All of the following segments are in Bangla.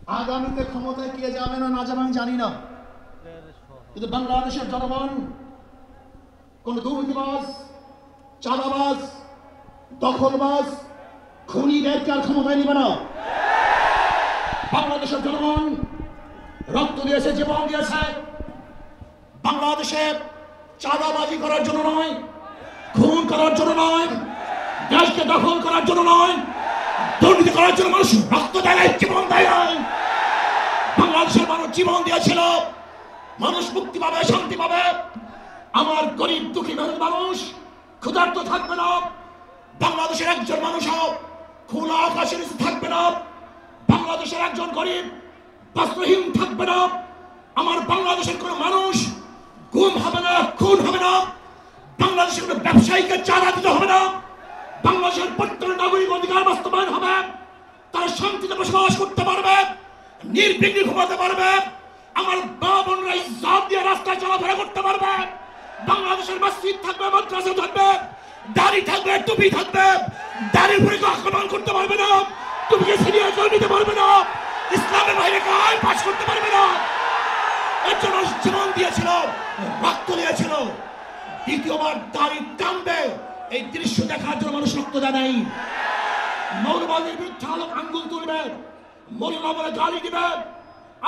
আগামীতে ক্ষমতায় কে যাবে না না যাবে আমি জানি না, কিন্তু বাংলাদেশের জনগণ কোন দুর্নীতিবাজ, চাঁদাবাজ, দখলবাজ, খুনিদেরকে আর ক্ষমতায় নিবে না। বাংলাদেশের জনগণ রক্ত দিয়েছে, জীবন দিয়েছে বাংলাদেশের চাঁদাবাজি করার জন্য নয়, খুন করার জন্য নয়, দেশকে দখল করার জন্য নয়, দুর্নীতি করার জন্য মানুষ রক্ত দেয় নাই, জীবন দেয় নাই। বাংলাদেশের মানুষ জীবন দিয়েছিল, মানুষ মুক্তি পাবে, শান্তি পাবে। আমার গরিব দুঃখী মানুষ ক্ষুধার্ত থাকবে না, বাংলাদেশের একজন মানুষও খোলা আকাশের নিচে থাকবে না, বাংলাদেশের একজন গরিব বস্ত্রহীন থাকবে না, আমার বাংলাদেশের কোন মানুষ গুম হবে না, খুন হবে না, বাংলাদেশের কোন ব্যবসায়ীকে চাঁদা দিতে হবে না, বাংলাদেশের প্রত্যেক নাগরিক অধিকার বাস্তবায়ন হবে, তারা শান্তিতে বসবাস করতে পারবে, নির্বিঘ্নে ঘুমাতে পারবে, আমার মা বোনরা ইজ্জত দিয়ে রাস্তায় চলাফেরা করতে পারবে। বাংলাদেশের মসজিদ থাকবে, মাদ্রাসা থাকবে, দাড়ি থাকবে, টুপি থাকবে, দাড়ির উপরে আক্রমণ করতে পারবে না, টুপিকে সিরিয়াস করে নিতে পারবে না, ইসলামের বাইরে আইন পাস করতে পারবে না। এর জন্য জীবন দিয়েছিল, রক্ত দিয়েছিল। দ্বিতীয়বার দাড়ি টানবে, এই দৃশ্য দেখার জন্য মানুষ রক্ত দেয় নাই। মৌলবাদের বিরুদ্ধে আঙ্গুল তুলবে, মৌলবা বলে গালি দিবে,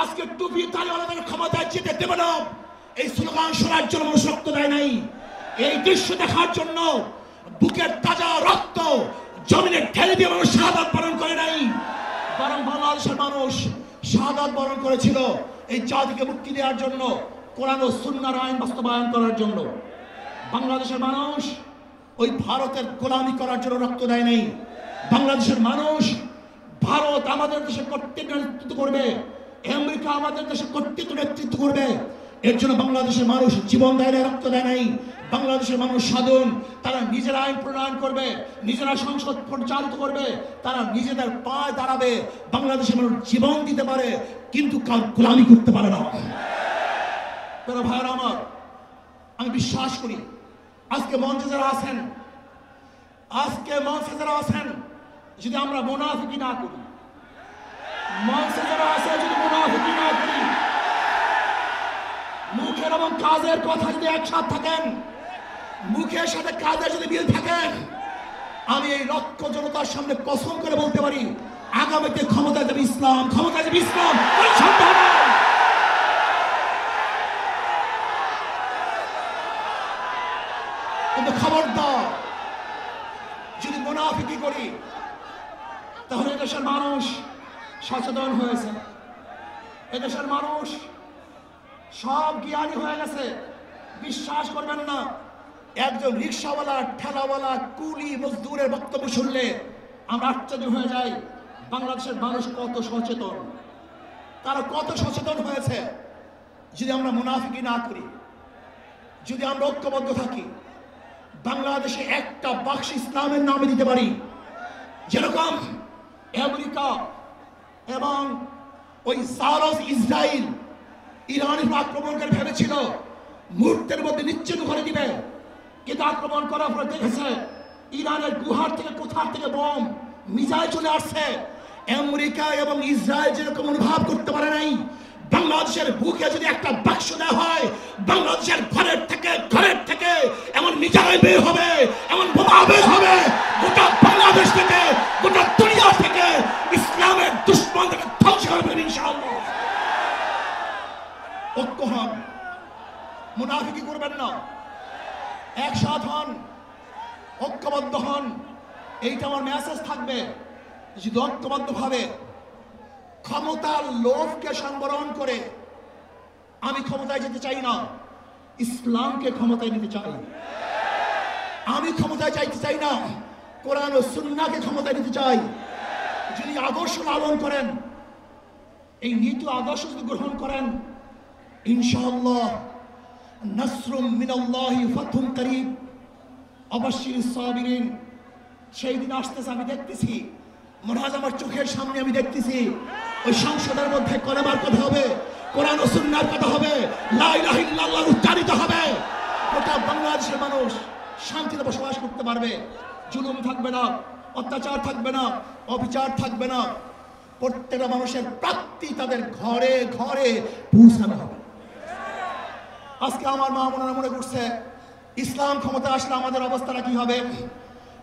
আজকে টুপি দাড়িওয়ালাদের ক্ষমতায় যেতে দেবে না, এই স্লোগান শোনার জন্য মানুষ রক্ত দেয় নাই। এই দৃশ্য দেখার জন্য বুকের তাজা রক্ত জমিনে ঢেলে দিয়ে মানুষ শাহাদাত বরণ করে নাই, বরং বাংলাদেশের মানুষ শাহাদাত বরণ করেছিল এই জাতিকে মুক্তি দেওয়ার জন্য, কোরআন ও সুন্নাহর আইন বাস্তবায়ন করার জন্য। বাংলাদেশের মানুষ ওই ভারতের গোলামি করার জন্য রক্ত দেয় নাই। বাংলাদেশের মানুষ ভারত আমাদের দেশে কর্তৃত্ব নেতৃত্ব করবে, আমেরিকা আমাদের দেশে কর্তৃত্ব নেতৃত্ব করবে, এর জন্য বাংলাদেশের মানুষ জীবন দেয় নাই, রক্ত দেয় নাই। বাংলাদেশের মানুষ সাধন, তারা নিজেরা আইন প্রণয়ন করবে, নিজেরা সংসদ পরিচালিত করবে, তারা নিজেদের পায়ে দাঁড়াবে। বাংলাদেশের মানুষ জীবন দিতে পারে, কিন্তু কার গোলামি করতে পারে না। প্রিয় ভাইরা আমার, আমি বিশ্বাস করি আজকে মঞ্চে যারা আছেন, যদি আমরা মুনাফিকি না করি, মঞ্চে যারা আছে যদি মুনাফিকি না করি, মুখের এবং কাজের কথা যদি একসাথে থাকেন, মুখের সাথে কাজের যদি মিল থাকেন, আমি এই লক্ষ জনতার সামনে কসম করে বলতে পারি আগামীতে ক্ষমতায় যাবে ইসলাম, ক্ষমতায় যাবে ইসলাম। কিন্তু খবরদার যদি মুনাফিকি করি, তাহলে এদেশের মানুষ সচেতন হয়েছে, এদেশের মানুষ সব জ্ঞানী হয়ে গেছে। বিশ্বাস করবেন না, একজন রিক্সাওয়ালা, ঠেলাওয়ালা, কুলি মজদুরের বক্তব্য শুনলে আমরা আশ্চর্য হয়ে যাই বাংলাদেশের মানুষ কত সচেতন, তারা কত সচেতন হয়েছে। যদি আমরা মুনাফিকি না করি, যদি আমরা ঐক্যবদ্ধ থাকি, বাংলাদেশে একটা বাক্স ইসলামের নামে দিতে পারি। যেরকম আমেরিকা এবং ওই সারস ইসরায়েল ইরানের আক্রমণ করে ভেবেছিল মুহূর্তের মধ্যে নিশ্চিত করে দিবে, কিন্তু আক্রমণ করার পরে দেখেছে ইরানের গুহার থেকে কোথা থেকে বোম মিসাইল চলে আসছে। আমেরিকা এবং ইসরায়েল যেরকম অনুভব করতে পারে নাই, বাংলাদেশের বুকে যদি একটা বাক্স দেওয়া হয়, বাংলাদেশের ঘরের থেকে এমন মিসাইল বের হবে, এমন বোমা বের হবে, গোটা বাংলাদেশ থেকে, গোটা দুনিয়া থেকে ইসলামের দুশ্মনকে ধ্বংস হবে ইনশাআল্লাহ। ঐক্য হন, মুনাফিকি করবেন না, একসাথ হন, ঐক্যবদ্ধ হন। এইটা আমার মেসেজ থাকবে। যদি ঐক্যবদ্ধ ভাবে ক্ষমতার লোভকে সংবরণ করে আমি ক্ষমতায় যেতে চাই না, ইসলামকে ক্ষমতায় নিতে চাই। আমি ক্ষমতায় চাইতে চাই না, কোরআন ও সুন্নাহকে ক্ষমতায় নিতে চাই। যদি আদর্শ লালন করেন, এই নীতি আদর্শ যদি গ্রহণ করেন, ইনশাআল্লাহ নাসরুম মিনাল্লাহি ফাতহুম করিব, অবশ্যই সাবিরিন। সেই দিন আসতেছে, আমি দেখতেছি, মনে হয় আমার চোখের সামনে আমি দেখতেছি ওই সংসদের মধ্যে কলেমার কথা হবে, কোরআন ও সুন্নাহর কথা হবে, লা ইলাহা ইল্লাল্লাহ উচ্চারিত হবে। গোটা বাংলাদেশের মানুষ শান্তিতে বসবাস করতে পারবে, জুলুম থাকবে না, অত্যাচার থাকবে না, অবিচার থাকবে না। প্রত্যেকটা মানুষের প্রাপ্তি তাদের ঘরে ঘরে পৌঁছানো হবে। আজকে আমার মা বোনেরা মনে করছে ইসলাম ক্ষমতা আসলে আমাদের অবস্থাটা কি হবে?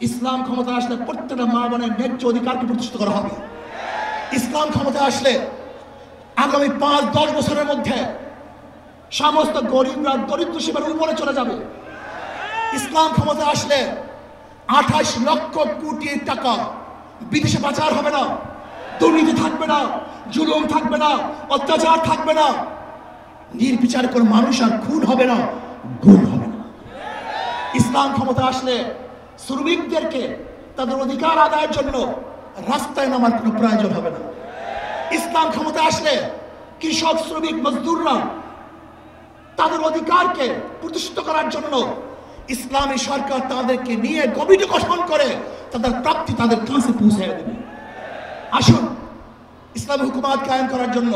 ইসলাম ক্ষমতা আসলে প্রত্যেকটা মা বোনের ন্যায্য অধিকারকে প্রতিষ্ঠিত করা হবে। ইসলাম ক্ষমতা আসলে আগামী 5-10 বছরের মধ্যে সমস্ত গরিবরা দরিদ্র সীমার উপরে চলে যাবে। ইসলাম ক্ষমতা আসলে 28 লক্ষ কোটি টাকা বিদেশে পাচার হবে না, দুর্নীতি থাকবে না, জুলুম থাকবে না, অত্যাচার থাকবে না, নির্বিচার করে মানুষ আর খুন হবে না, গুম হবে না। ইসলাম ক্ষমতা আসলে শ্রমিকদেরকে তাদের অধিকার আদায়ের জন্য রাস্তায় নামার কোনো প্রয়োজন হবে না। ইসলাম ক্ষমতা আসলে কৃষক শ্রমিক মজদুররা তাদের অধিকারকে প্রতিষ্ঠিত করার জন্য ইসলামী সরকার তাদেরকে নিয়ে কমিটি গঠন করে তাদের প্রাপ্তি তাদের কাছে পৌঁছে দেবে। আসুন ইসলামী হুকুমাত কায়েম করার জন্য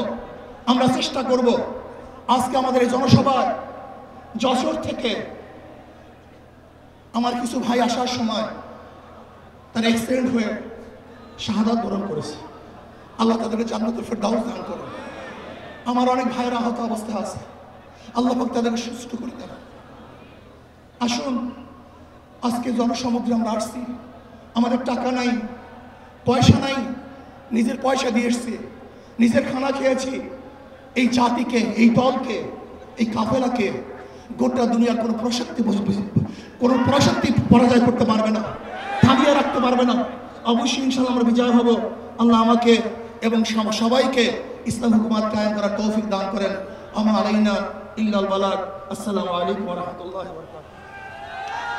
আমরা চেষ্টা করব। আজকে আমাদের এই জনসভায় যশোর থেকে আমার কিছু ভাই আসার সময় তার অ্যাক্সিডেন্ট হয়ে শাহাদাত বরণ করেছে। আল্লাহ তাদেরকে জান্নাতুল ফেরদাউস দান করুন। আমার অনেক ভাইয়েরা আহত অবস্থায় আছে, আল্লাহ পাক তাদেরকে সুস্থ করে দেন। আসুন আজকে জনসমুদ্রে আমরা আসছি, আমাদের টাকা নাই, পয়সা নাই, নিজের পয়সা দিয়ে এসছি, নিজের খানা খেয়েছি। এই জাতিকে, এই দলকে, এই কাফেলাকে গোটা দুনিয়ার কোনো প্রশক্তি পরাজয় করতে পারবে না, থামিয়ে রাখতে পারবে না। অবশ্যই ইনশাআল্লাহ আমরা বিজয় হব। আল্লাহ আমাকে এবং সবাইকে ইসলাম হুকুমাত কায়েম করার তৌফিক দান করেন। আমা আলাইনা ইল্লাল বালাগ। আসসালামু আলাইকুম ওয়া রাহমাতুল্লাহি ওয়া বারাকাতুহু।